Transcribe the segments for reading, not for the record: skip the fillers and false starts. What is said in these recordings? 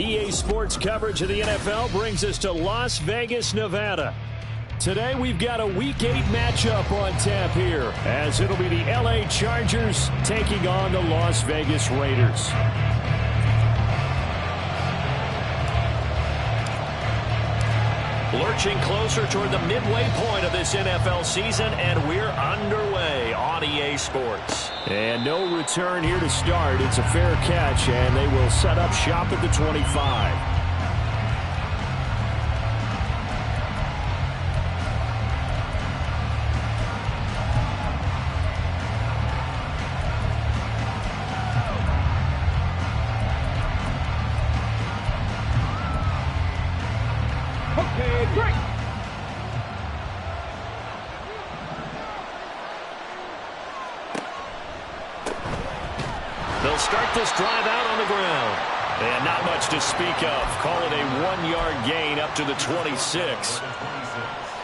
EA Sports coverage of the NFL brings us to Las Vegas, Nevada. Today we've got a Week 8 matchup on tap here, as it'll be the LA Chargers taking on the Las Vegas Raiders. Lurching closer toward the midway point of this NFL season, and we're underway on EA Sports. And no return here to start. It's a fair catch, and they will set up shop at the 25. They'll start this drive out on the ground. And not much to speak of. Call it a 1-yard gain up to the 26.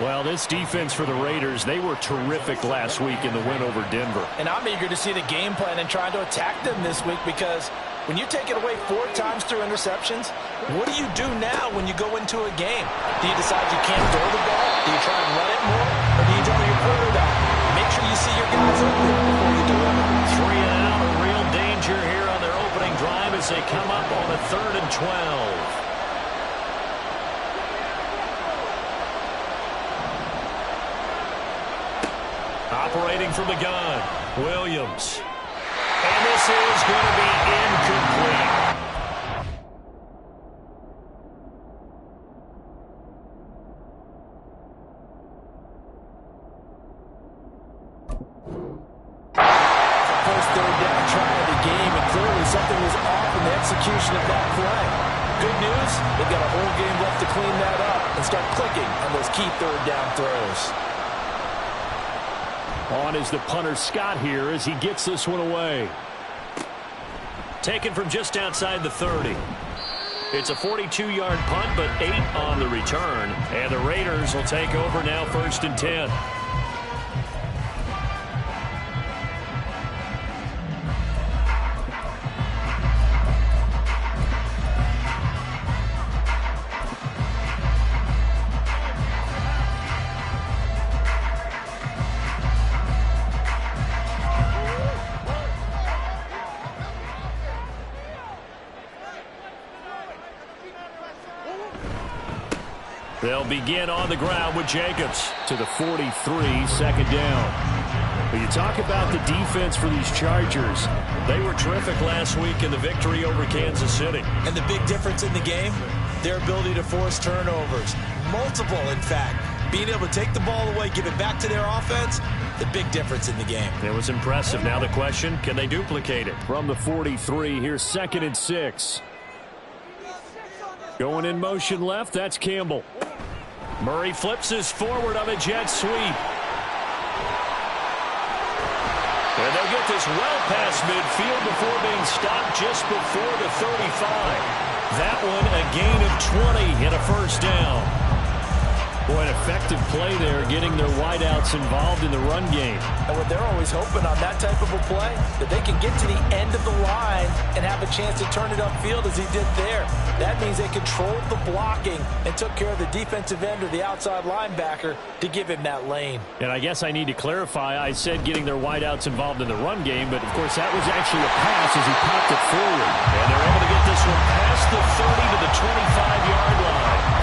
Well, this defense for the Raiders, they were terrific last week in the win over Denver. And I'm eager to see the game plan and trying to attack them this week, because when you take it away 4 times through interceptions, what do you do now when you go into a game? Do you decide you can't throw the ball? Do you try and run it more? Or do you tell your quarterback, make sure you see your guys open before you deliver? 3 and out, a real danger here on their opening drive as they come up on a 3rd and 12. Operating from the gun, Williams. And this is going to be incomplete. First 3rd down try of the game, and clearly something was off in the execution of that play. Good news, they've got a whole game left to clean that up and start clicking on those key 3rd down throws. On is the punter Scott here as he gets this one away. Taken from just outside the 30. It's a 42-yard punt, but 8 on the return. And the Raiders will take over now, 1st and 10. They'll begin on the ground with Jacobs to the 43, 2nd down. But you talk about the defense for these Chargers. They were terrific last week in the victory over Kansas City. And the big difference in the game, their ability to force turnovers. Multiple, in fact. Being able to take the ball away, give it back to their offense, the big difference in the game. It was impressive. Now the question, can they duplicate it? From the 43, here's 2nd and 6. Going in motion left, that's Campbell. Murray flips his forward on a jet sweep. And they'll get this well past midfield before being stopped just before the 35. That one a gain of 20 and a 1st down. Boy, an effective play there, getting their wideouts involved in the run game. And what they're always hoping on that type of a play, that they can get to the end of the line and have a chance to turn it upfield as he did there. That means they controlled the blocking and took care of the defensive end or the outside linebacker to give him that lane. And I guess I need to clarify, I said getting their wideouts involved in the run game, but of course that was actually a pass as he popped it forward. And they're able to get this one past the 30 to the 25-yard line.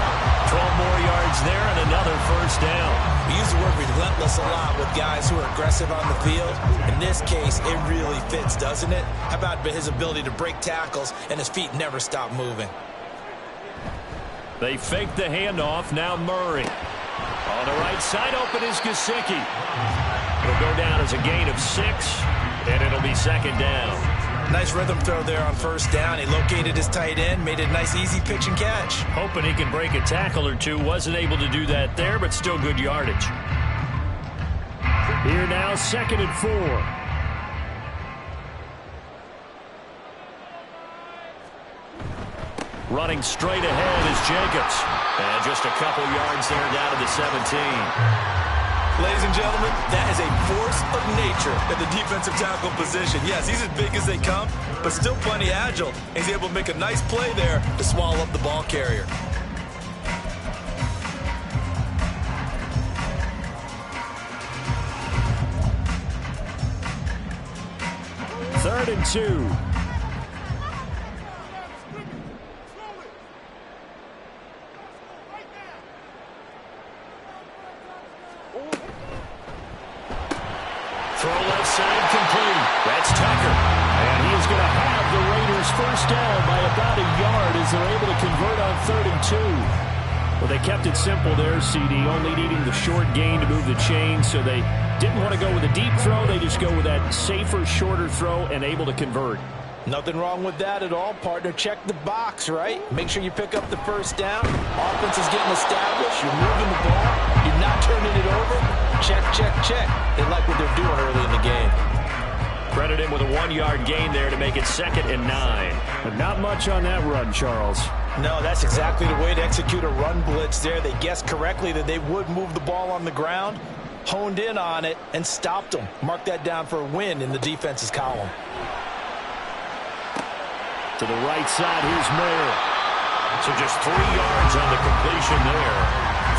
12 more yards there and another 1st down. We use the word relentless a lot with guys who are aggressive on the field. In this case, it really fits, doesn't it? How about his ability to break tackles and his feet never stop moving? They fake the handoff. Now Murray. On the right side, open is Gesicki. It'll go down as a gain of 6, and it'll be 2nd down. Nice rhythm throw there on 1st down. He located his tight end, made it a nice easy pitch and catch. Hoping he can break a tackle or two. Wasn't able to do that there, but still good yardage. Here now, 2nd and 4. Running straight ahead is Jacobs. And just a couple yards there down to the 17. Ladies and gentlemen, that is a force of nature at the defensive tackle position. Yes, he's as big as they come, but still plenty agile. He's able to make a nice play there to swallow up the ball carrier. Third and 2. Throw left side complete. That's Tucker. And he is going to have the Raiders first down by about a yard as they're able to convert on 3rd and 2. Well, they kept it simple there, CD, only needing the short gain to move the chain, so they didn't want to go with a deep throw. They just go with that safer, shorter throw and able to convert. Nothing wrong with that at all, partner. Check the box, right? Make sure you pick up the first down. Offense is getting established. You're moving the ball. You're not turning it over. Check, check, check. They like what they're doing early in the game. Credit him with a 1-yard gain there to make it 2nd and 9. But not much on that run, Charles. No, that's exactly the way to execute a run blitz there. They guessed correctly that they would move the ball on the ground, honed in on it, and stopped them. Mark that down for a win in the defense's column. To the right side, here's Mayer. So just 3 yards on the completion there.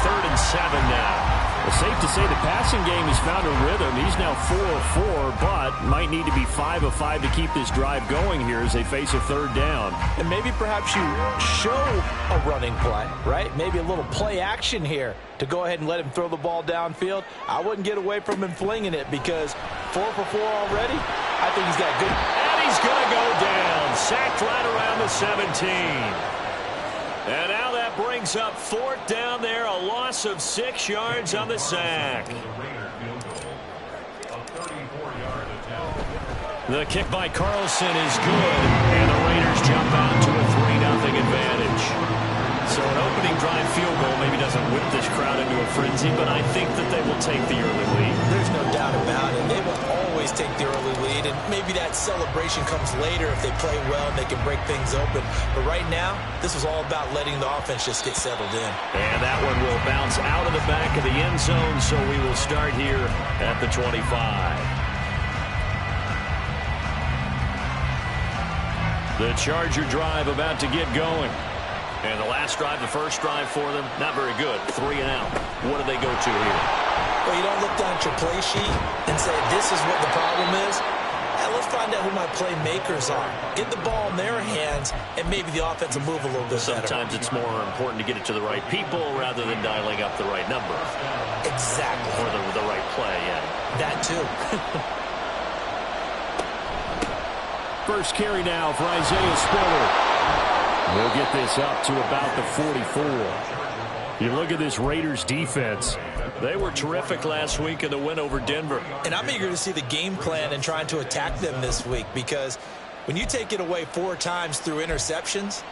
3rd and 7 now. Well, safe to say the passing game has found a rhythm. He's now 4 of 4, but might need to be 5 of 5 to keep this drive going here as they face a 3rd down. And maybe perhaps you show a running play, right? Maybe a little play action here to go ahead and let him throw the ball downfield. I wouldn't get away from him flinging it because 4 for 4 already. I think he's got good. And he's going to go down. Sacked right around the 17. And now that brings up 4th down there, a loss of 6 yards on the sack. The kick by Carlson is good, and the Raiders jump out to a 3-0 advantage. So an opening drive field goal maybe doesn't whip this crowd into a frenzy, but I think that they will take the early lead. There's no doubt about it. They will always take the early lead, and maybe that celebration comes later if they play well and they can break things open. But right now, this is all about letting the offense just get settled in. And that one will bounce out of the back of the end zone, so we will start here at the 25. The Charger drive about to get going. And the last drive, the first drive for them, not very good. 3 and out. What do they go to here? Well, you don't look down at your play sheet and say, this is what the problem is. Now, let's find out who my playmakers are. Get the ball in their hands, and maybe the offense will move a little bit better. Sometimes it's more important to get it to the right people rather than dialing up the right number. Exactly. Or the right play, yeah. That, too. First carry now for Isaiah Spiller. We'll get this up to about the 44. You look at this Raiders defense. They were terrific last week in the win over Denver. And I'm eager to see the game plan and trying to attack them this week, because when you take it away 4 times through interceptions,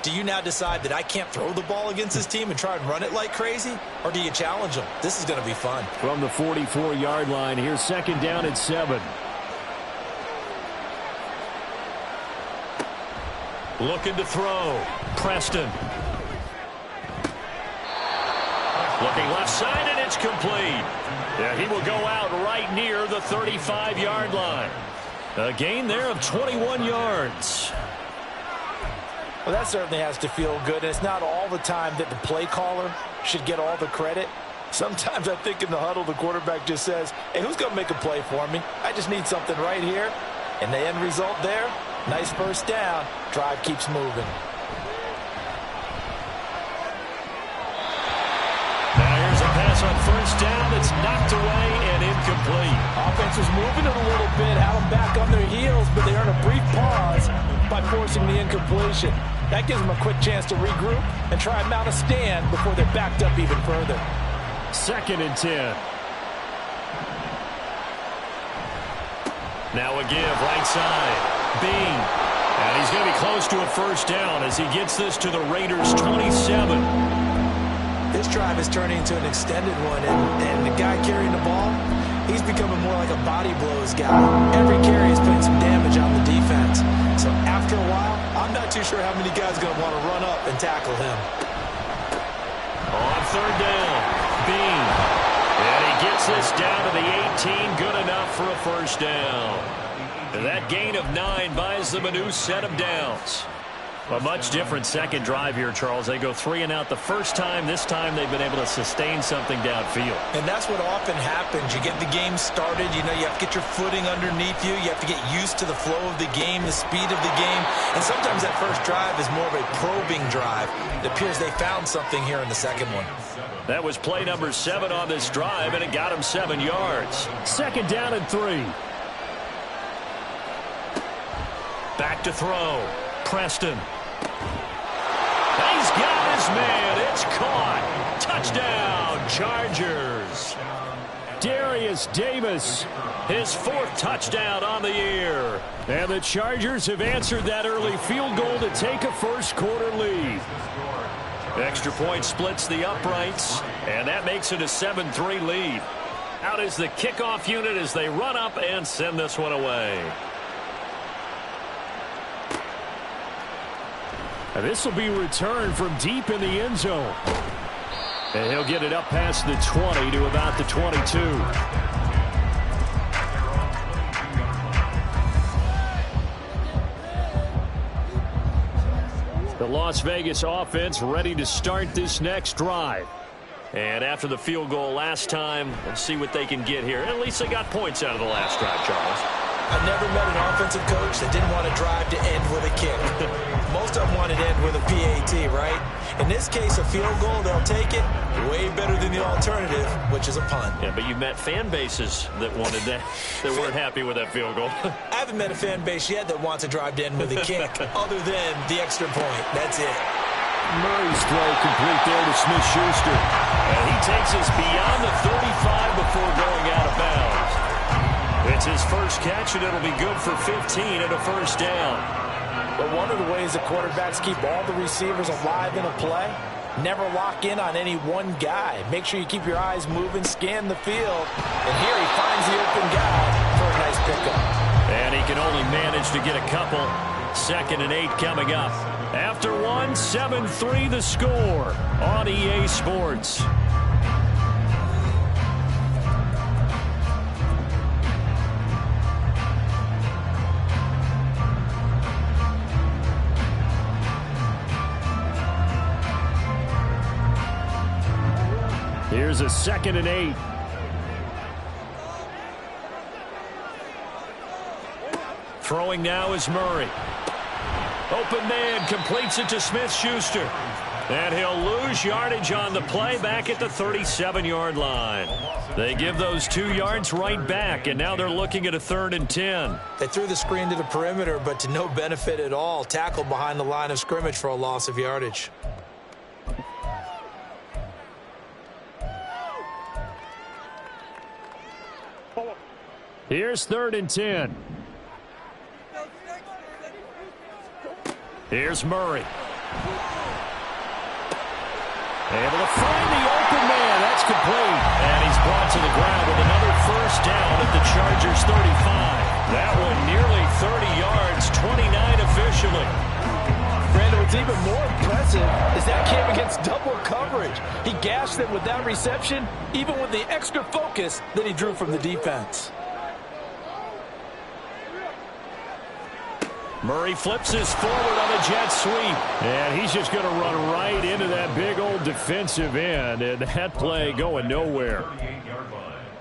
do you now decide that I can't throw the ball against this team and try and run it like crazy? Or do you challenge them? This is going to be fun. From the 44-yard line, here's 2nd down and 7. Looking to throw. Preston. Looking left side, and it's complete. Yeah, he will go out right near the 35-yard line. A gain there of 21 yards. Well, that certainly has to feel good. And it's not all the time that the play caller should get all the credit. Sometimes I think in the huddle, the quarterback just says, hey, who's going to make a play for me? I just need something right here. And the end result there, nice first down. Drive keeps moving. Now here's a pass on first down that's knocked away and incomplete. Offense was moving it a little bit, had them back on their heels, but they earn a brief pause by forcing the incompletion. That gives them a quick chance to regroup and try and mount a stand before they're backed up even further. 2nd and 10. Now a give, right side. Bean. And he's going to be close to a first down as he gets this to the Raiders' 27. This drive is turning into an extended one, and the guy carrying the ball, he's becoming more like a body blows guy. Every carry is putting some damage on the defense. So after a while, I'm not too sure how many guys are going to want to run up and tackle him. On 3rd down, Bean. And he Gets this down to the 18. Good enough for a first down. And that gain of 9 buys them a new set of downs. A much different second drive here, Charles. They go 3 and out the first time. This time they've been able to sustain something downfield. And that's what often happens. You get the game started. You know, you have to get your footing underneath you. You have to get used to the flow of the game, the speed of the game. And sometimes that first drive is more of a probing drive. It appears they found something here in the second one. That was play number 7 on this drive, and it got him 7 yards. Second down and 3. Back to throw. Preston. He's got his man. It's caught. Touchdown, Chargers. Darius Davis, his 4th touchdown on the year. And the Chargers have answered that early field goal to take a first-quarter lead. Extra point splits the uprights, and that makes it a 7-3 lead. Out is the kickoff unit as they run up and send this one away. And this will be returned from deep in the end zone. And he'll get it up past the 20 to about the 22. The Las Vegas offense ready to start this next drive. And after the field goal last time, let's see what they can get here. At least they got points out of the last drive, Charles. I've never met an offensive coach that didn't want to drive to end with a kick. Most of them wanted to end with a PAT, right? In this case, a field goal, they'll take it. Way better than the alternative, which is a punt. Yeah, but you've met fan bases that wanted that, that weren't happy with that field goal. I haven't met a fan base yet that wants to drive to end with a kick, other than the extra point. That's it. Murray's throw complete there to Smith-Schuster. And he takes us beyond the 35 before going out of bounds. It's his first catch, and it'll be good for 15 and a first down. But one of the ways the quarterbacks keep all the receivers alive in a play, never lock in on any one guy. Make sure you keep your eyes moving, scan the field. And here he finds the open guy for a nice pickup. And he can only manage to get a couple. 2nd and 8 coming up. After 1, 7-3 the score on EA Sports. Here's a 2nd and 8. Throwing now is Murray. Open man completes it to Smith-Schuster. And he'll lose yardage on the play back at the 37-yard line. They give those 2 yards right back, and now they're looking at a 3rd and 10. They threw the screen to the perimeter, but to no benefit at all. Tackled behind the line of scrimmage for a loss of yardage. Here's 3rd and 10. Here's Murray. Able to find the open man. That's complete. And he's brought to the ground with another first down at the Chargers 35. That one nearly 30 yards, 29 officially. Brandon, what's even more impressive is that came against double coverage. He gashed them with that reception, even with the extra focus that he drew from the defense. Murray flips his forward on a jet sweep. And he's just going to run right into that big old defensive end. And that play going nowhere.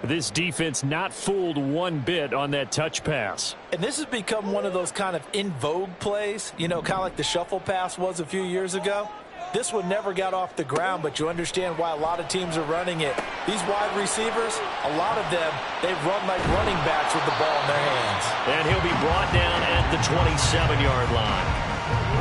This defense not fooled one bit on that touch pass. And this has become one of those kind of in vogue plays. You know, kind of like the shuffle pass was a few years ago. This one never got off the ground, but you understand why a lot of teams are running it. These wide receivers, a lot of them, they run like running backs with the ball in their hands. And he'll be brought down at the 27-yard line.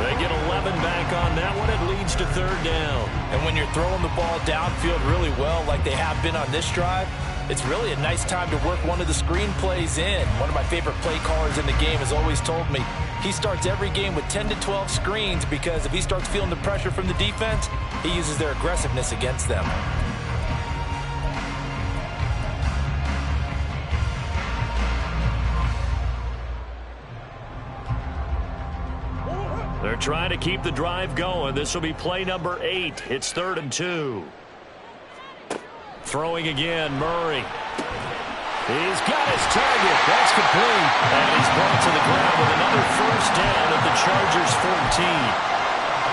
They get 11 back on that one. It leads to 3rd down. And when you're throwing the ball downfield really well like they have been on this drive, it's really a nice time to work one of the screen plays in. One of my favorite play callers in the game has always told me he starts every game with 10 to 12 screens because if he starts feeling the pressure from the defense, he uses their aggressiveness against them. They're trying to keep the drive going. This will be play number 8. It's 3rd and 2. Throwing again, Murray. He's got his target. That's complete. And he's brought to the ground with another first down at the Chargers' 14.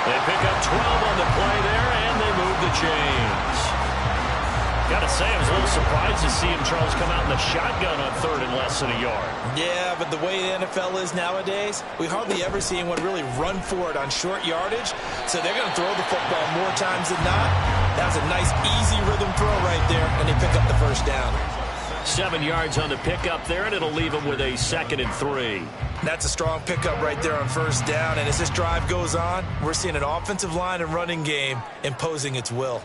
They pick up 12 on the play there, and they move the chains. Got to say, I was a little surprised to see him, Charles, come out in the shotgun on third and less than a yard. Yeah, but the way the NFL is nowadays, we hardly ever see anyone really run for it on short yardage. So they're going to throw the football more times than not. That's a nice, easy rhythm throw right there, and they pick up the first down. 7 yards on the pickup there, and it'll leave him with a 2nd and 3. That's a strong pickup right there on first down. And as this drive goes on, we're seeing an offensive line and running game imposing its will.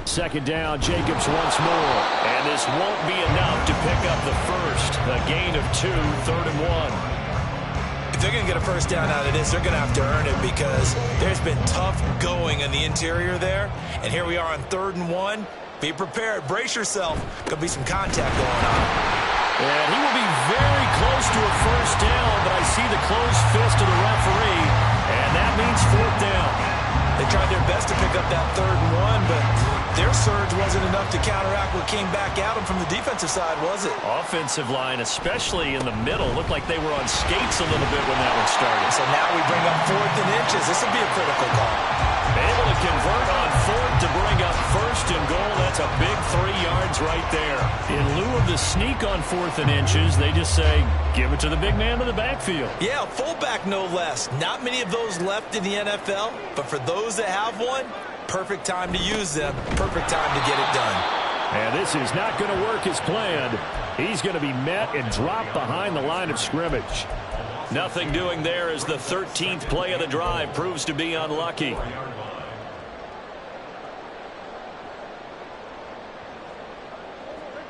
2nd down, Jacobs once more. And this won't be enough to pick up the first. A gain of 2, 3rd and 1. If they're going to get a first down out of this, they're going to have to earn it because there's been tough going in the interior there. And here we are on 3rd and 1. Be prepared. Brace yourself. Could be some contact going on. And he will be very close to a first down, but I see the closed fist of the referee, and that means 4th down. They tried their best to pick up that 3rd and 1, but their surge wasn't enough to counteract what came back at them from the defensive side, was it? Offensive line, especially in the middle, looked like they were on skates a little bit when that one started. So now we bring up 4th and inches. This will be a critical call. Able to convert on 4th to bring up 1st and goal. That's a big 3 yards right there. In lieu of the sneak on 4th and inches, they just say, give it to the big man in the backfield. Yeah, fullback no less. Not many of those left in the NFL, but for those that have one, perfect time to use them. Perfect time to get it done. And this is not going to work as planned. He's going to be met and dropped behind the line of scrimmage. Nothing doing there as the 13th play of the drive proves to be unlucky.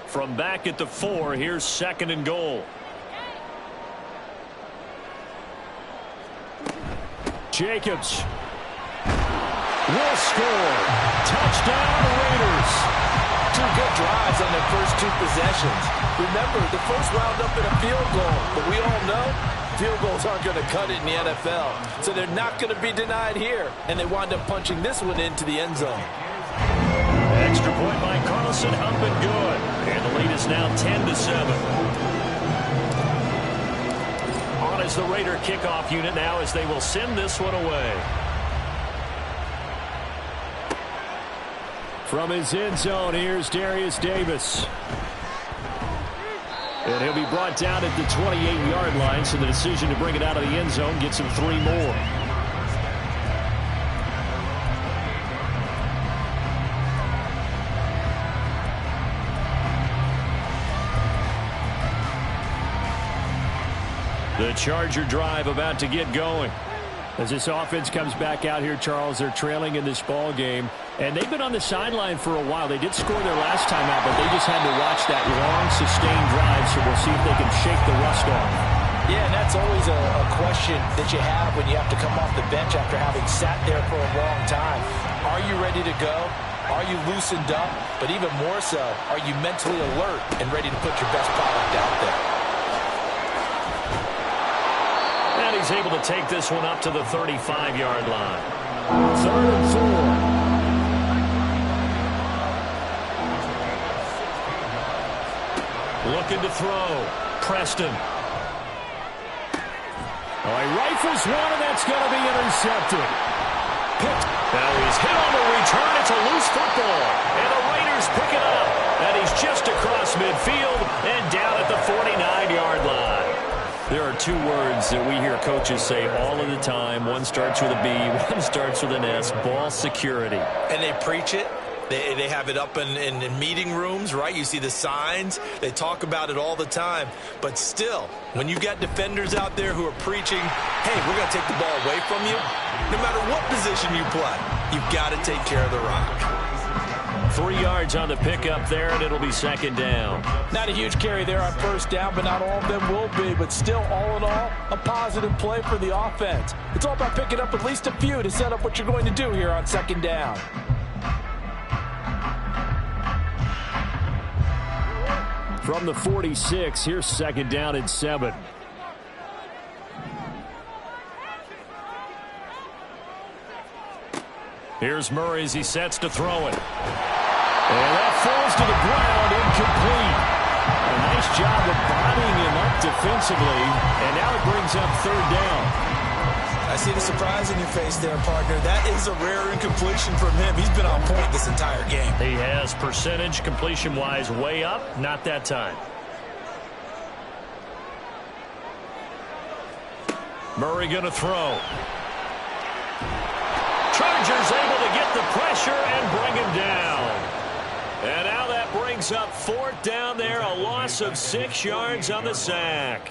From back at the 4, here's 2nd and goal. Jacobs will score. Touchdown, Raiders. 2 good drives on their first 2 possessions. Remember, the first wound up in a field goal, but we all know field goals aren't going to cut it in the NFL. So they're not going to be denied here, and they wind up punching this one into the end zone. Extra point by Carlson, up and good. And the lead is now 10-7. On is the Raider kickoff unit now as they will send this one away. From his end zone, here's Darius Davis. And he'll be brought down at the 28-yard line, so the decision to bring it out of the end zone gets him 3 more. The Charger drive about to get going. As this offense comes back out here, Charles, they're trailing in this ball game. And they've been on the sideline for a while. They did score their last time out, but they just had to watch that long, sustained drive, so we'll see if they can shake the rust off. Yeah, and that's always a question that you have when you have to come off the bench after having sat there for a long time. Are you ready to go? Are you loosened up? But even more so, are you mentally alert and ready to put your best product out there? And he's able to take this one up to the 35-yard line. 3rd and 4. Looking to throw. Preston. Oh, he rifles one, and that's going to be intercepted. Now he's hit on the return. It's a loose football. And the Raiders pick it up. And he's just across midfield and down at the 49-yard line. There are 2 words that we hear coaches say all of the time. One starts with a B, one starts with an S. Ball security. And they preach it. They have it up in meeting rooms, right? You see the signs. They talk about it all the time. But still, when you got defenders out there who are preaching, hey, we're going to take the ball away from you, no matter what position you play, you've got to take care of the rock. 3 yards on the pickup there, and it'll be 2nd down. Not a huge carry there on first down, but not all of them will be. But still, all in all, a positive play for the offense. It's all about picking up at least a few to set up what you're going to do here on 2nd down. From the 46, here's 2nd down and 7. Here's Murray as he sets to throw it. And that falls to the ground, incomplete. A nice job of bodying him up defensively, and now it brings up third down. I see the surprise in your face there, partner. That is a rare incompletion from him. He's been on point this entire game. He has percentage completion-wise way up, not that time. Murray going to throw. Chargers able to get the pressure and bring him down. And now that brings up fourth down there, a loss of 6 yards on the sack.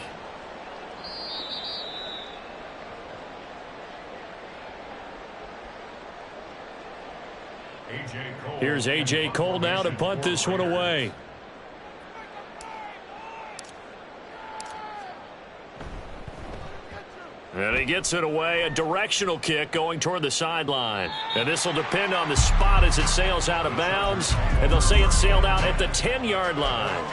Here's A.J. Cole now to punt this one away. And he gets it away, a directional kick going toward the sideline. And this will depend on the spot as it sails out of bounds. And they'll say it sailed out at the 10-yard line.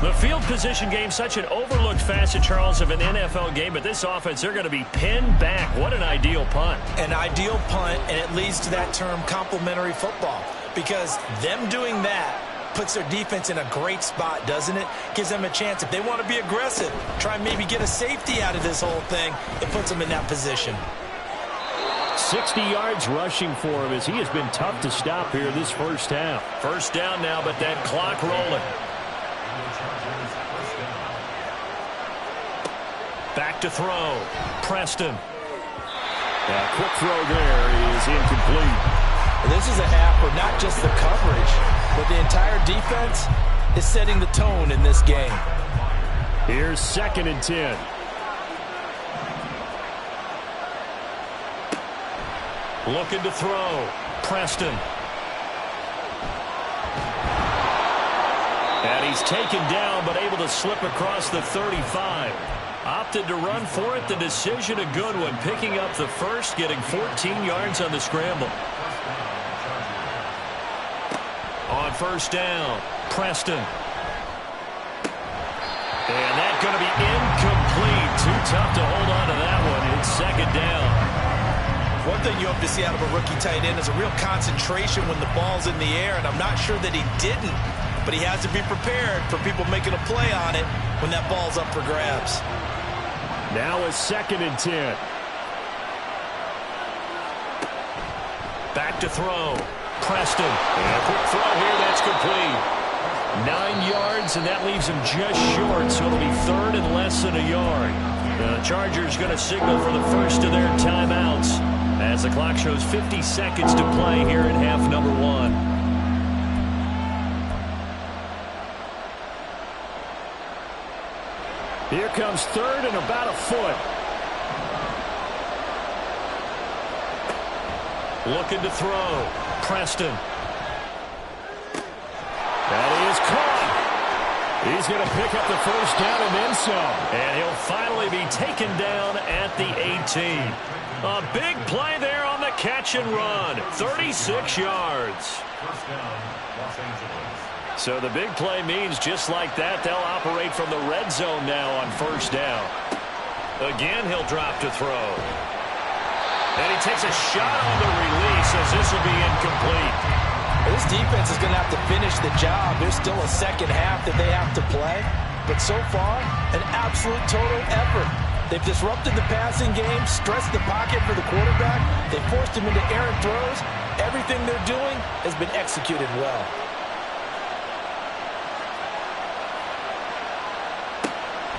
The field position game, such an overlooked facet, Charles, of an NFL game. But this offense, they're going to be pinned back. What an ideal punt. An ideal punt, and it leads to that term complementary football. Because them doing that puts their defense in a great spot, doesn't it? Gives them a chance. If they want to be aggressive, try and maybe get a safety out of this whole thing, it puts them in that position. 60 yards rushing for him as he has been tough to stop here this first half. First down now, but that clock rolling. Back to throw. Preston. A quick throw there is incomplete. This is a half where not just the coverage, but the entire defense is setting the tone in this game. Here's 2nd and 10. Looking to throw. Preston. And he's taken down, but able to slip across the 35. Opted to run for it. The decision a good one. Picking up the first, getting 14 yards on the scramble. On first down, Preston. And that's going to be incomplete. Too tough to hold on to that one. It's 2nd down. One thing you hope to see out of a rookie tight end is a real concentration when the ball's in the air, and I'm not sure that he didn't, but he has to be prepared for people making a play on it when that ball's up for grabs. Now a 2nd and 10. Back to throw. Preston. And a quick throw here, that's complete. 9 yards, and that leaves him just short, so it'll be 3rd and less than a yard. The Chargers going to signal for the first of their timeouts as the clock shows 50 seconds to play here in half number 1. Here comes 3rd and about a foot. Looking to throw. Preston. That is caught. He's going to pick up the first down and then some. And he'll finally be taken down at the 18. A big play there on the catch and run. 36 yards. So the big play means just like that, they'll operate from the red zone now on first down. Again, he'll drop to throw. And he takes a shot on the release as this will be incomplete. This defense is going to have to finish the job. There's still a second half that they have to play. But so far, an absolute total effort. They've disrupted the passing game, stressed the pocket for the quarterback. They forced him into errant throws. Everything they're doing has been executed well.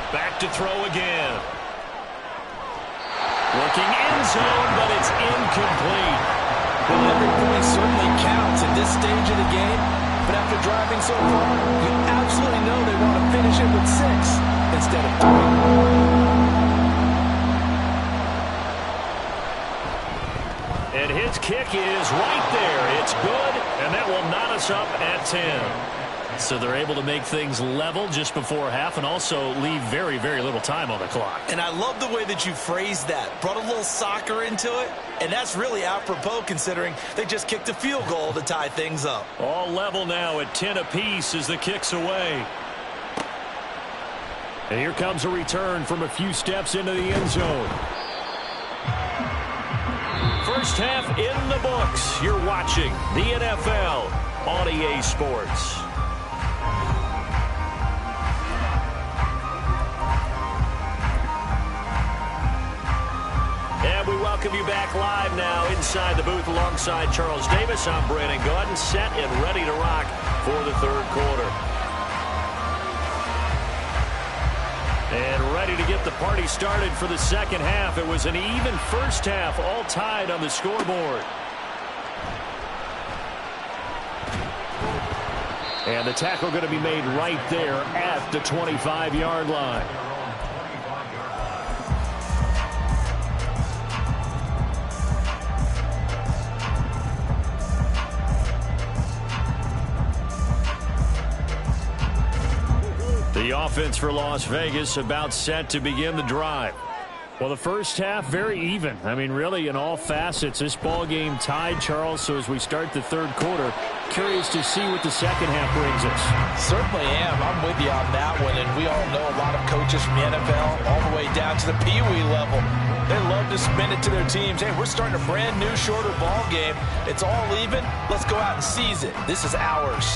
Back to throw again. Looking end zone, but it's incomplete. Well, every point certainly counts at this stage of the game. But after driving so far, you absolutely know they want to finish it with 6 instead of 3. And his kick is right there. It's good, and that will knot us up at 10. So they're able to make things level just before half and also leave very, very little time on the clock. And I love the way that you phrased that. Brought a little soccer into it, and that's really apropos considering they just kicked a field goal to tie things up. All level now at 10 apiece as the kick's away. And here comes a return from a few steps into the end zone. First half in the books. You're watching the NFL on EA Sports. And we welcome you back live now inside the booth alongside Charles Davis. I'm Brandon Gaudin, set and ready to rock for the third quarter. And ready to get the party started for the second half. It was an even first half, all tied on the scoreboard. And the tackle going to be made right there at the 25-yard line. The offense for Las Vegas about set to begin the drive. Well, the first half, very even. I mean, really, in all facets, this ball game tied, Charles. So as we start the third quarter, curious to see what the second half brings us. Certainly am. I'm with you on that one. And we all know a lot of coaches from the NFL all the way down to the Pee Wee level. They love to spin it to their teams. Hey, we're starting a brand new, shorter ball game. It's all even. Let's go out and seize it. This is ours.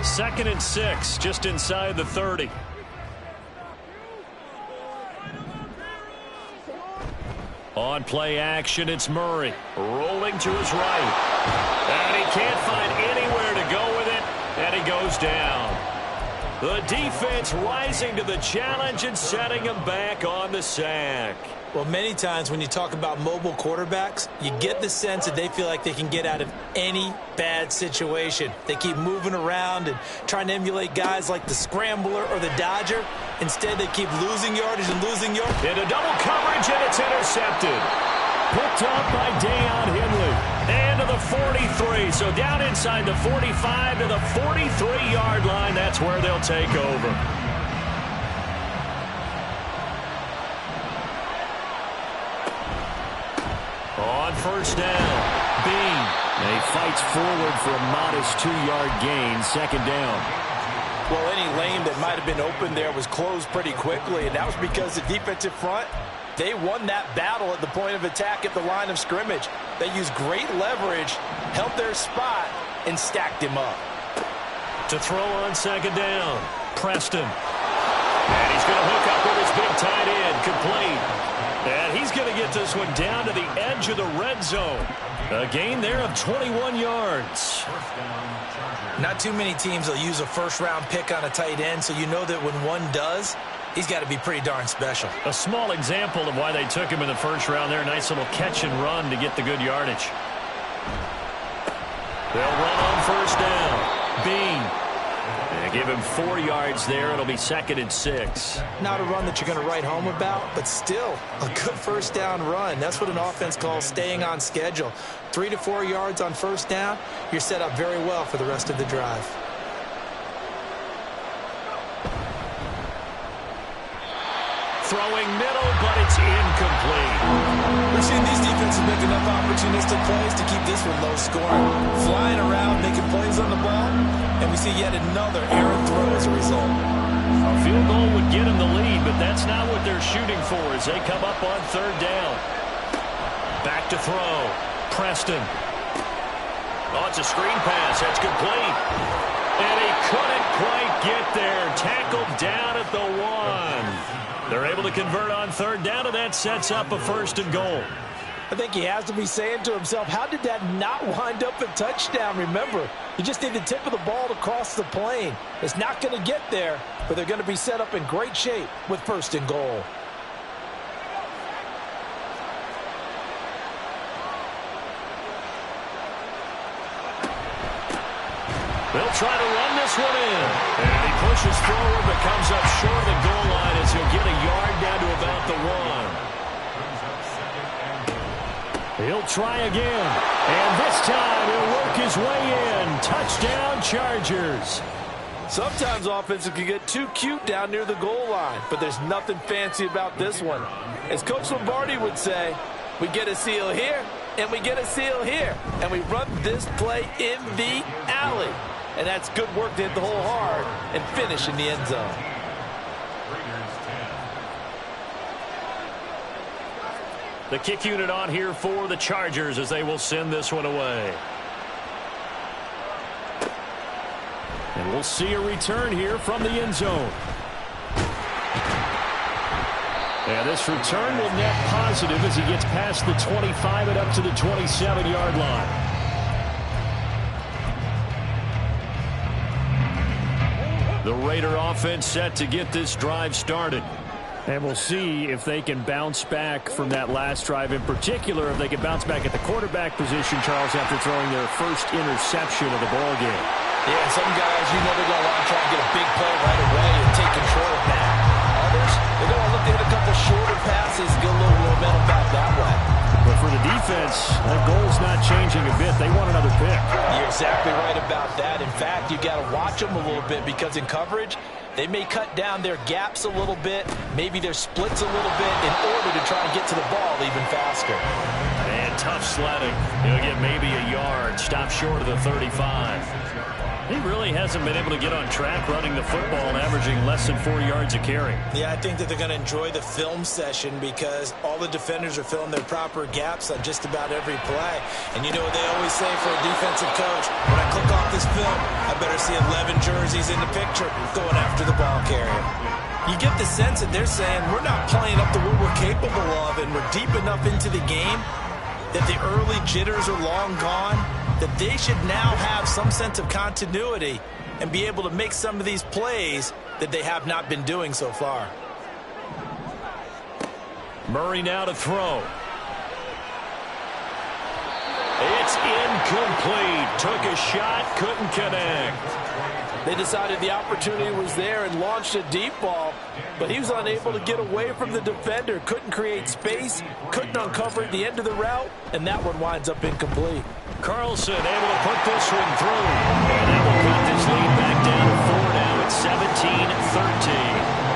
2nd and 6, just inside the 30. On play action, it's Murray. Rolling to his right. And he can't find anywhere to go with it. And he goes down. The defense rising to the challenge and setting him back on the sack. Well, many times when you talk about mobile quarterbacks, you get the sense that they feel like they can get out of any bad situation. They keep moving around and trying to emulate guys like the Scrambler or the Dodger. Instead, they keep losing yardage and losing yardage. Into double coverage, and it's intercepted. Picked up by Deion Henley. And to the 43. So down inside the 45 to the 43-yard line. That's where they'll take over. On first down, Bean. And he fights forward for a modest 2-yard gain, second down. Well, any lane that might have been open there was closed pretty quickly, and that was because the defensive front, they won that battle at the point of attack at the line of scrimmage. They used great leverage, held their spot, and stacked him up. To throw on second down, Preston. And he's going to hook up with his big tight end, complete. And he's going to get this one down to the edge of the red zone. A gain there of 21 yards. Not too many teams will use a first-round pick on a tight end, so you know that when one does, he's got to be pretty darn special. A small example of why they took him in the first round there. Nice little catch and run to get the good yardage. They'll run on first down. Bean. And give him 4 yards there. It'll be 2nd and 6. Not a run that you're going to write home about, but still a good first down run. That's what an offense calls staying on schedule. 3 to 4 yards on first down, you're set up very well for the rest of the drive. Throwing middle, but it's incomplete. We've seen these defenses make enough opportunistic plays to keep this one low scoring. Flying around, making plays on the ball, and we see yet another errant throw as a result. A field goal would get them the lead, but that's not what they're shooting for as they come up on third down. Back to throw. Preston. Oh, it's a screen pass. That's complete. And he couldn't quite get there. Tackled down at the 1. They're able to convert on third down, and that sets up a 1st and goal. I think he has to be saying to himself, how did that not wind up a touchdown? Remember, you just need the tip of the ball to cross the plane. It's not going to get there, but they're going to be set up in great shape with 1st and goal. They'll try to run this one in. And he pushes forward but comes up short of the goal line as he'll get a yard down to about the 1. He'll try again. And this time he'll work his way in. Touchdown, Chargers. Sometimes offenses can get too cute down near the goal line, but there's nothing fancy about this one. As Coach Lombardi would say, we get a seal here, and we get a seal here, and we run this play in the alley. And that's good work to hit the hole hard and finish in the end zone. The kick unit on here for the Chargers as they will send this one away. We'll see a return here from the end zone. And this return will net positive as he gets past the 25 and up to the 27-yard line. The Raider offense set to get this drive started. And we'll see if they can bounce back from that last drive, in particular if they can bounce back at the quarterback position, Charles, after throwing their first interception of the ball game. Yeah, some guys, they're going to want to try and get a big play right away and take control of that. Others, they're going to look to hit a couple shorter passes, get a little momentum back that way. But for the defense, that goal's not changing a bit. They want another pick. You're exactly right about that. In fact, you got to watch them a little bit because in coverage, they may cut down their gaps a little bit, maybe their splits a little bit in order to try and get to the ball even faster. And tough sledding. He'll get maybe a yard, stop short of the 35. He really hasn't been able to get on track running the football and averaging less than 4 yards a carry. Yeah, I think that they're going to enjoy the film session because all the defenders are filling their proper gaps on just about every play. And you know what they always say for a defensive coach? When I click off this film, I better see 11 jerseys in the picture going after the ball carrier. You get the sense that they're saying we're not playing up to what we're capable of and we're deep enough into the game that the early jitters are long gone, that they should now have some sense of continuity and be able to make some of these plays that they have not been doing so far. Murray now to throw. It's incomplete. Took a shot, couldn't connect. They decided the opportunity was there and launched a deep ball, but he was unable to get away from the defender. Couldn't create space, couldn't uncover the end of the route, and that one winds up incomplete. Carlson able to put this one through. And that will cut this lead back down to 4 now. It's 17-13.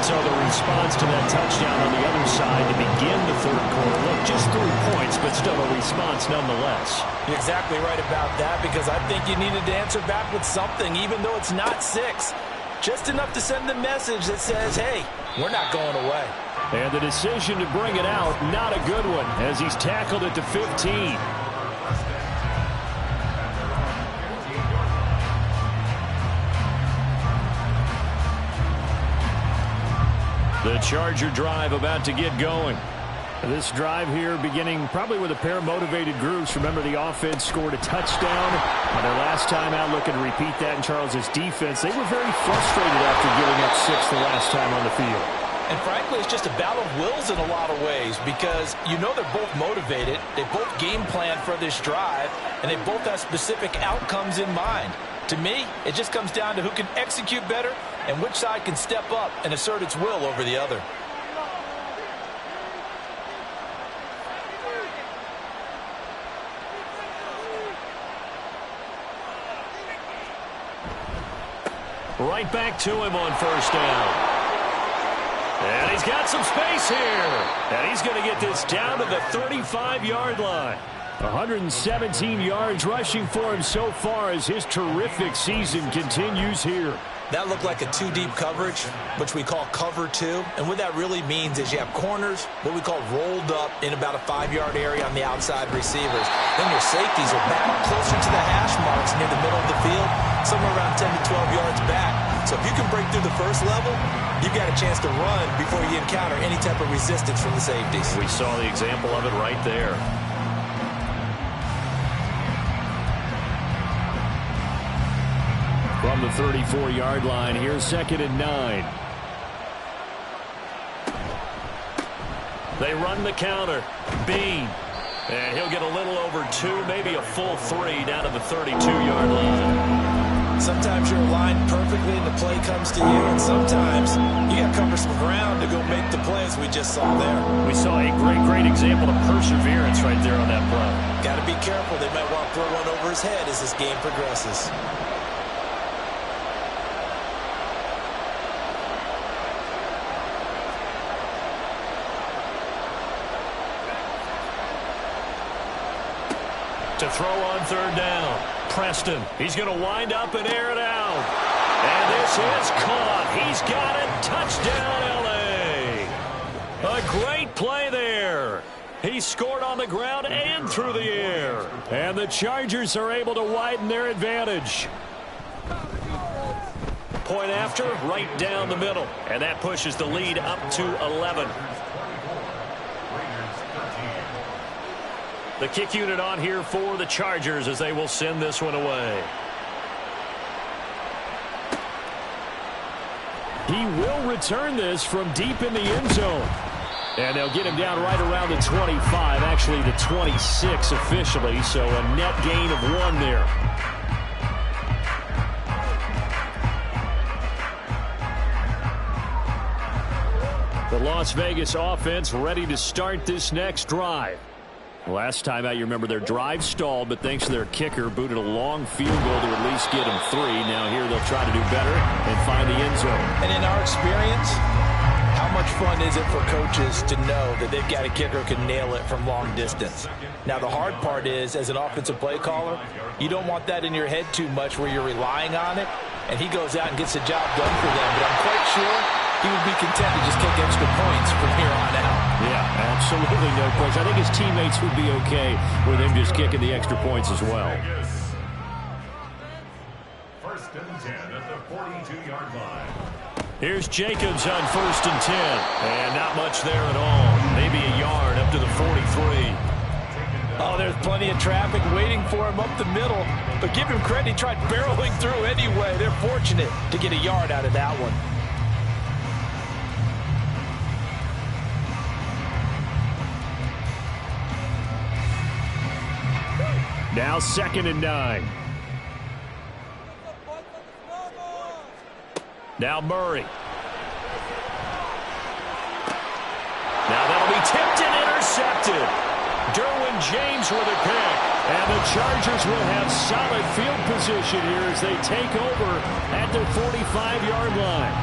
So the response to that touchdown on the other side to begin the third quarter. Look, just 3 points, but still a response nonetheless. You're exactly right about that because I think you needed to answer back with something, even though it's not 6. Just enough to send the message that says, hey, we're not going away. And the decision to bring it out, not a good one, as he's tackled at the 15. The Charger drive about to get going. This drive here beginning probably with a pair of motivated groups. Remember, the offense scored a touchdown on their last time out. Looking to repeat that in Charles's defense. They were very frustrated after giving up 6 the last time on the field. And frankly, it's just a battle of wills in a lot of ways because they're both motivated. They both game plan for this drive, and they both have specific outcomes in mind. To me, it just comes down to who can execute better and which side can step up and assert its will over the other. Right back to him on first down. And he's got some space here. And he's going to get this down to the 35-yard line. 117 yards rushing for him so far as his terrific season continues here. That looked like a 2-deep coverage, which we call cover 2. And what that really means is you have corners, what we call rolled up in about a 5-yard area on the outside receivers. Then your safeties are back closer to the hash marks near the middle of the field, somewhere around 10 to 12 yards back. So if you can break through the first level, you've got a chance to run before you encounter any type of resistance from the safeties. We saw the example of it right there. From the 34-yard line, here's 2nd and 9. They run the counter. Bean. And he'll get a little over 2, maybe a full 3 down to the 32-yard line. Sometimes you're aligned perfectly and the play comes to you, and sometimes you got to cover some ground to go make the plays we just saw there. We saw a great example of perseverance right there on that play. Got to be careful. They might want to throw one over his head as this game progresses. To throw on 3rd down. Preston, he's going to wind up and air it out. And this is caught. He's got it. Touchdown, L.A. A great play there. He scored on the ground and through the air. And the Chargers are able to widen their advantage. point after, right down the middle. And that pushes the lead up to 11. The kick unit on here for the Chargers as they will send this one away. He will return this from deep in the end zone. And they'll get him down right around the 25, actually the 26 officially, so a net gain of 1 there. The Las Vegas offense ready to start this next drive. Last time out, you remember their drive stalled, but thanks to their kicker, booted a long field goal to at least get them 3. Now here they'll try to do better and find the end zone. And in our experience, how much fun is it for coaches to know that they've got a kicker who can nail it from long distance? Now, the hard part is, as an offensive play caller, you don't want that in your head too much where you're relying on it, and he goes out and gets the job done for them. But I'm quite sure he would be content to just kick extra points from here on out. Yeah, absolutely no question. I think his teammates would be okay with him just kicking the extra points as well. First and 10 at the 42-yard line. Here's Jacobs on 1st and 10. And not much there at all. Maybe a yard up to the 43. Oh, there's plenty of traffic waiting for him up the middle. But give him credit, he tried barreling through anyway. They're fortunate to get a yard out of that one. Now 2nd and 9. Now Murray. Now that'll be tipped and intercepted. Derwin James with a pick. And the Chargers will have solid field position here as they take over at their 45-yard line.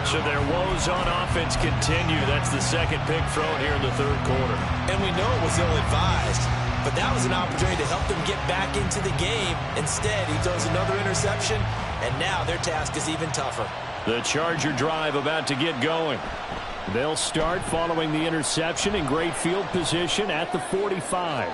So their woes on offense continue. That's the second pick thrown here in the 3rd quarter. And we know it was ill-advised. But that was an opportunity to help them get back into the game. Instead, he throws another interception, and now their task is even tougher. The Charger drive about to get going. They'll start following the interception in great field position at the 45.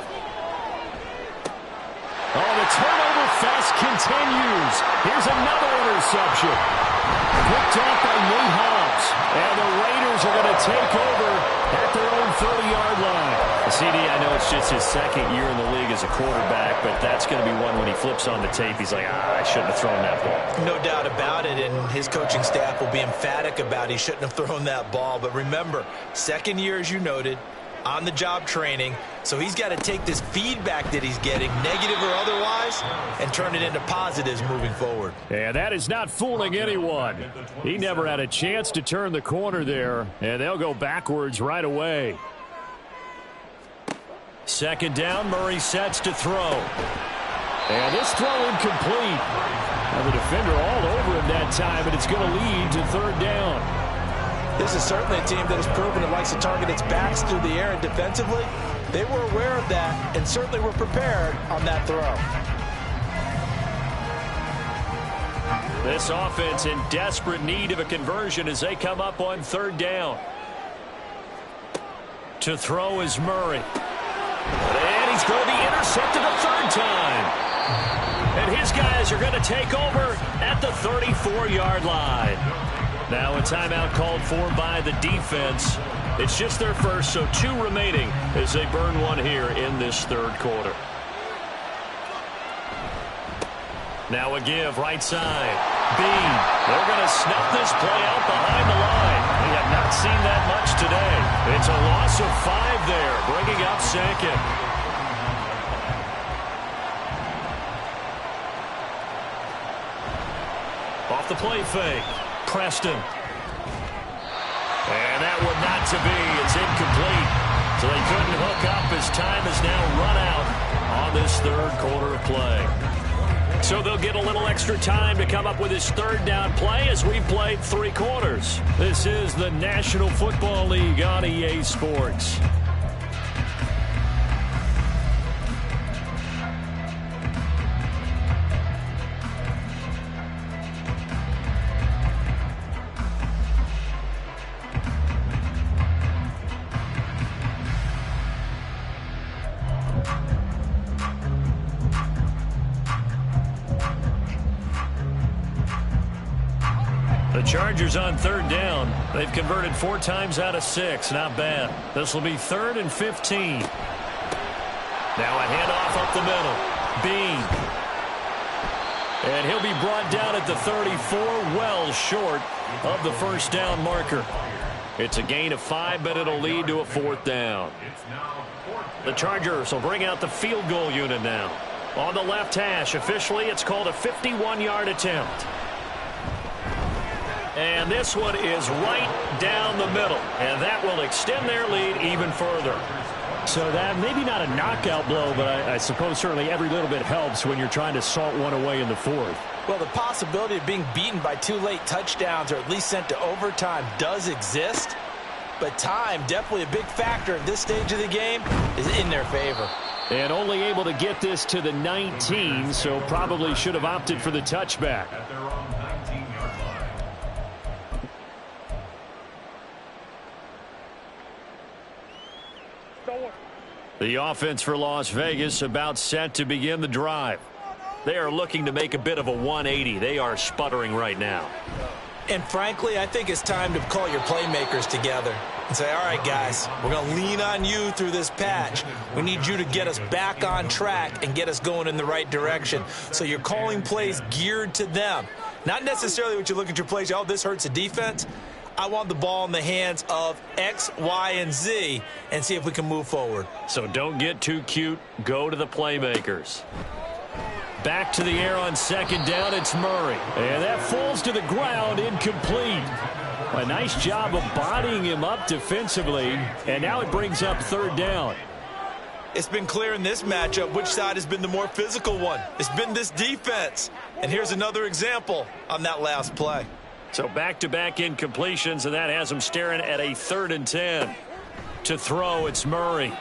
Oh, the turnover fest continues. Here's another interception. Picked off by Nate Hobbs. And the Raiders are going to take over at their own 30-yard line. CD, I know it's just his 2nd year in the league as a quarterback, but that's going to be one when he flips on the tape, he's like, I shouldn't have thrown that ball. No doubt about it, and his coaching staff will be emphatic about he shouldn't have thrown that ball. But remember, 2nd year, as you noted, on-the-job training, so he's got to take this feedback that he's getting, negative or otherwise, and turn it into positives moving forward. And that is not fooling anyone. He never had a chance to turn the corner there, and they'll go backwards right away. 2nd down, Murray sets to throw. And this throw incomplete. Now the defender all over him that time, but it's going to lead to 3rd down. This is certainly a team that has proven it likes to target its backs through the air, and defensively, they were aware of that and certainly were prepared on that throw. This offense in desperate need of a conversion as they come up on 3rd down. To throw is Murray. And he's going to be intercepted a 3rd time. And his guys are going to take over at the 34-yard line. Now a timeout called for by the defense. It's just their first, so 2 remaining as they burn one here in this 3rd quarter. Now a give, right side. Bean. They're going to snuff this play out behind the line. We have not seen that much today. It's a loss of 5 there, bringing up 2nd. Off the play fake. Preston. And that one not to be. It's incomplete. So they couldn't hook up as time has now run out on this 3rd quarter of play. So they'll get a little extra time to come up with his 3rd down play as we've played 3 quarters. This is the National Football League on EA Sports. Chargers on third down. They've converted 4 times out of 6. Not bad. This will be 3rd and 15. Now a handoff up the middle. Bean. And he'll be brought down at the 34, well short of the first down marker. It's a gain of 5, but it'll lead to a 4th down. The Chargers will bring out the field goal unit now. On the left hash, officially, it's called a 51-yard attempt. And this one is right down the middle. And that will extend their lead even further. So that maybe not a knockout blow, but I suppose certainly every little bit helps when you're trying to salt one away in the 4th. Well, the possibility of being beaten by 2 late touchdowns or at least sent to overtime does exist. But time, definitely a big factor at this stage of the game, is in their favor. And only able to get this to the 19, so probably should have opted for the touchback. At their own 19-yard line. The offense for Las Vegas about set to begin the drive. They are looking to make a bit of a 180. They are sputtering right now. And frankly, I think it's time to call your playmakers together and say, all right, guys, we're going to lean on you through this patch. We need you to get us back on track and get us going in the right direction. So you're calling plays geared to them. Not necessarily what you look at your plays, oh, this hurts the defense. I want the ball in the hands of X, Y, and Z and see if we can move forward. So don't get too cute. Go to the playmakers. Back to the air on 2nd down, it's Murray. And that falls to the ground, incomplete. A nice job of bodying him up defensively, and now it brings up 3rd down. It's been clear in this matchup which side has been the more physical one. It's been this defense. And here's another example on that last play. So back-to-back incompletions, and that has him staring at a 3rd and 10. To throw, it's Murray.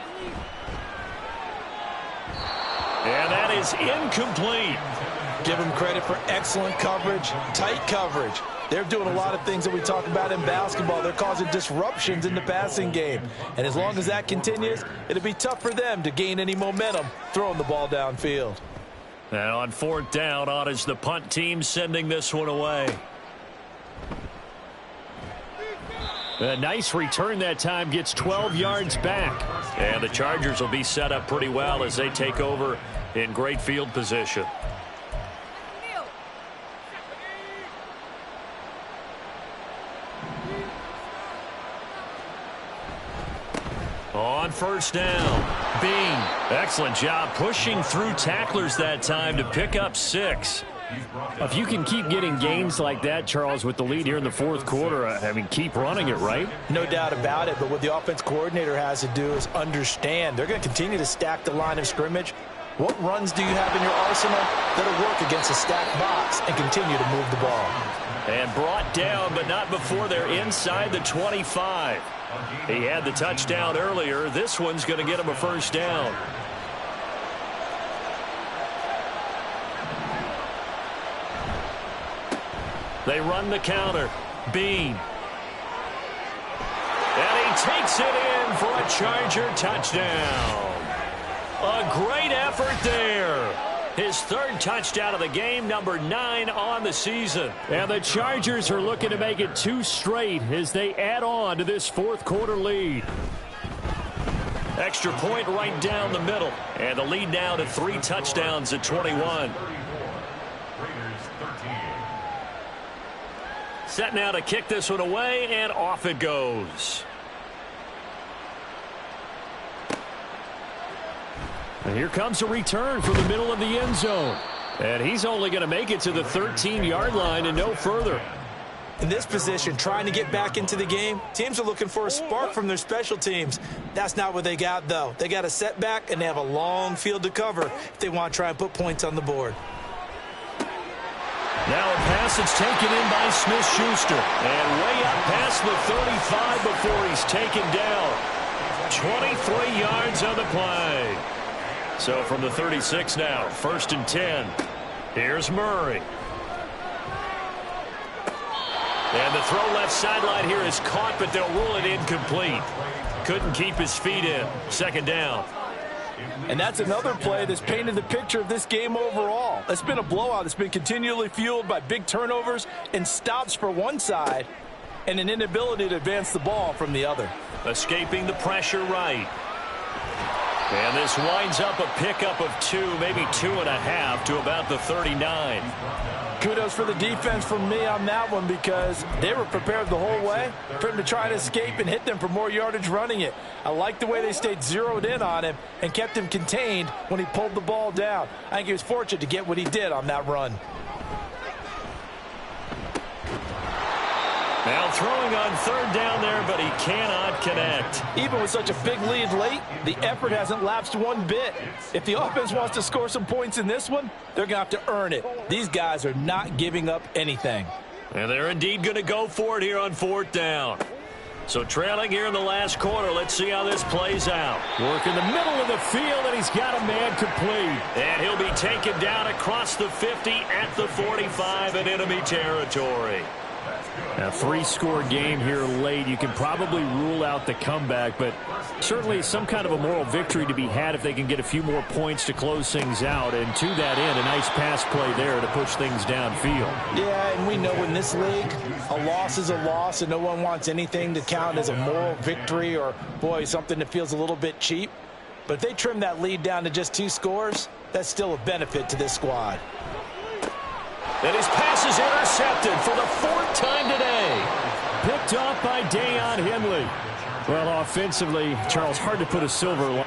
And that is incomplete. Give them credit for excellent coverage, tight coverage. They're doing a lot of things that we talk about in basketball. They're causing disruptions in the passing game. And as long as that continues, it'll be tough for them to gain any momentum throwing the ball downfield. And on 4th down, on is the punt team sending this one away. A nice return that time, gets 12 yards back. And the Chargers will be set up pretty well as they take over in great field position. On 1st down, Bean. Excellent job pushing through tacklers that time to pick up 6. If you can keep getting gains like that, Charles, with the lead here in the 4th quarter, I mean, keep running it, right? No doubt about it, but what the offense coordinator has to do is understand. They're going to continue to stack the line of scrimmage. What runs do you have in your arsenal that'll work against a stacked box and continue to move the ball? And brought down, but not before they're inside the 25. He had the touchdown earlier. This one's going to get him a 1st down. They run the counter. Bean. And he takes it in for a Charger touchdown. A great effort there. His 3rd touchdown of the game, number 9 on the season. And the Chargers are looking to make it 2 straight as they add on to this 4th quarter lead. Extra point right down the middle. And the lead now to 3 touchdowns at 21. Set now to kick this one away, and off it goes. And here comes a return from the middle of the end zone. And he's only going to make it to the 13-yard line and no further. In this position, trying to get back into the game, teams are looking for a spark from their special teams. That's not what they got, though. They got a setback, and they have a long field to cover if they want to try and put points on the board. Now a pass that's taken in by Smith-Schuster. And way up past the 35 before he's taken down. 23 yards on the play. So from the 36 now, 1st and 10. Here's Murray. And the throw left sideline here is caught, but they'll rule it incomplete. Couldn't keep his feet in. 2nd down. And that's another play that's painted the picture of this game overall. It's been a blowout. It's been continually fueled by big turnovers and stops for one side and an inability to advance the ball from the other. Escaping the pressure right. And this winds up a pickup of 2, maybe 2.5 to about the 39. Kudos for the defense from me on that one because they were prepared the whole way for him to try to escape and hit them for more yardage running it. I like the way they stayed zeroed in on him and kept him contained when he pulled the ball down. I think he was fortunate to get what he did on that run. Now throwing on third down there, but he cannot connect. Even with such a big lead late, the effort hasn't lapsed one bit. If the offense wants to score some points in this one, they're going to have to earn it. These guys are not giving up anything. And they're indeed going to go for it here on fourth down. So trailing here in the last quarter, let's see how this plays out. Work in the middle of the field, and he's got a man complete. And he'll be taken down across the 50 at the 45 in enemy territory. A 3-score game here late. You can probably rule out the comeback, but certainly some kind of a moral victory to be had if they can get a few more points to close things out. And to that end, a nice pass play there to push things downfield. Yeah, and we know in this league, a loss is a loss, and no one wants anything to count as a moral victory or, boy, something that feels a little bit cheap. But if they trim that lead down to just 2 scores, that's still a benefit to this squad. And his pass is intercepted for the 4th time today. Picked off by Deion Henley. Well, offensively, Charles, hard to put a silver line.